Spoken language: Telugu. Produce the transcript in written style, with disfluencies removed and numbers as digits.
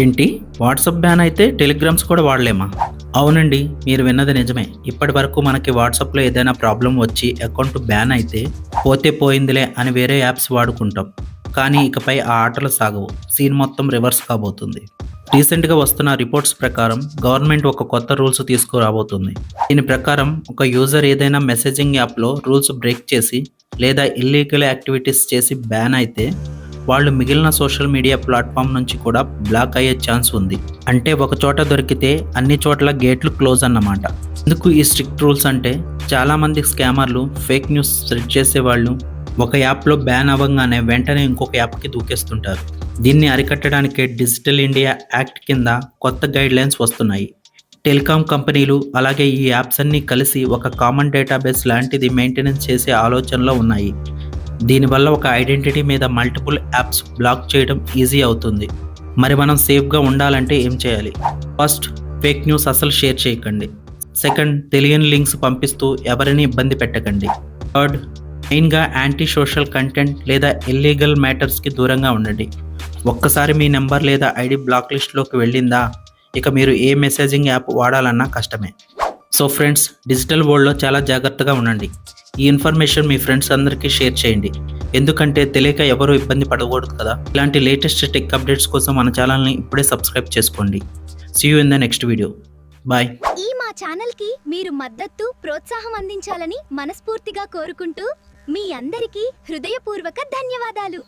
ఏంటి? వాట్సాప్ బ్యాన్ అయితే టెలిగ్రామ్స్ కూడా వాడలేమా? అవునండి, మీరు విన్నది నిజమే. ఇప్పటి వరకు మనకి వాట్సాప్‌లో ఏదైనా ప్రాబ్లమ్ వచ్చి అకౌంట్ బ్యాన్ అయితే, పోతే పోయిందిలే అని వేరే యాప్స్ వాడుకుంటాం. కానీ ఇకపై ఆ ఆటలు సాగవు. సీన్ మొత్తం రివర్స్ కాబోతుంది. రీసెంట్‌గా వస్తున్న రిపోర్ట్స్ ప్రకారం గవర్నమెంట్ ఒక కొత్త రూల్స్ తీసుకురాబోతుంది. దీని ప్రకారం ఒక యూజర్ ఏదైనా మెసేజింగ్ యాప్‌లో రూల్స్ బ్రేక్ చేసి లేదా ఇల్లీగల్ యాక్టివిటీస్ చేసి బ్యాన్ అయితే వాళ్ళు మిగిలిన సోషల్ మీడియా ప్లాట్ఫామ్ నుంచి కూడా బ్లాక్ అయ్యే ఛాన్స్ ఉంది. అంటే ఒక చోట దొరికితే అన్ని చోట్ల గేట్లు క్లోజ్ అన్నమాట. ఎందుకు ఈ స్ట్రిక్ట్ రూల్స్ అంటే చాలామంది స్కామర్లు ఫేక్ న్యూస్ స్ప్రెడ్ చేసేవాళ్ళు ఒక యాప్లో బ్యాన్ అవ్వగానే వెంటనే ఇంకొక యాప్కి దూకేస్తుంటారు. దీన్ని అరికట్టడానికి డిజిటల్ ఇండియా యాక్ట్ కింద కొత్త గైడ్లైన్స్ వస్తున్నాయి. టెలికాం కంపెనీలు అలాగే ఈ యాప్స్ అన్నీ కలిసి ఒక కామన్ డేటాబేస్ లాంటిది మెయింటెనెన్స్ చేసే ఆలోచనలో ఉన్నాయి. దీనివల్ల ఒక ఐడెంటిటీ మీద మల్టిపుల్ యాప్స్ బ్లాక్ చేయడం ఈజీ అవుతుంది. మరి మనం సేఫ్గా ఉండాలంటే ఏం చేయాలి? ఫస్ట్, ఫేక్ న్యూస్ అసలు షేర్ చేయకండి. సెకండ్, తెలియని లింక్స్ పంపిస్తూ ఎవరిని ఇబ్బంది పెట్టకండి. థర్డ్, మెయిన్గా యాంటీ సోషల్ కంటెంట్ లేదా ఇల్లీగల్ మ్యాటర్స్కి దూరంగా ఉండండి. ఒక్కసారి మీ నెంబర్ లేదా ఐడి బ్లాక్ లిస్ట్లోకి వెళ్ళిందా, ఇక మీరు ఏ మెసేజింగ్ యాప్ వాడాలన్నా కష్టమే. సో ఫ్రెండ్స్, డిజిటల్ వరల్డ్లో చాలా జాగ్రత్తగా ఉండండి. ఈ ఇన్ఫర్మేషన్ మీ ఫ్రెండ్స్ అందరికీ షేర్ చేయండి. ఎందుకంటే తెలియక ఎవరు ఇబ్బంది పడకూడదు కదా. ఇలాంటి లేటెస్ట్ టెక్ అప్డేట్స్ కోసం మన ఛానల్ని ఇప్పుడే సబ్స్క్రైబ్ చేసుకోండి. See you in the next video. Bye. ఈ మా ఛానల్కి మీరు మద్దతు ప్రోత్సాహం అందించాలని మనస్ఫూర్తిగా కోరుకుంటూ మీ అందరికీ హృదయపూర్వక ధన్యవాదాలు.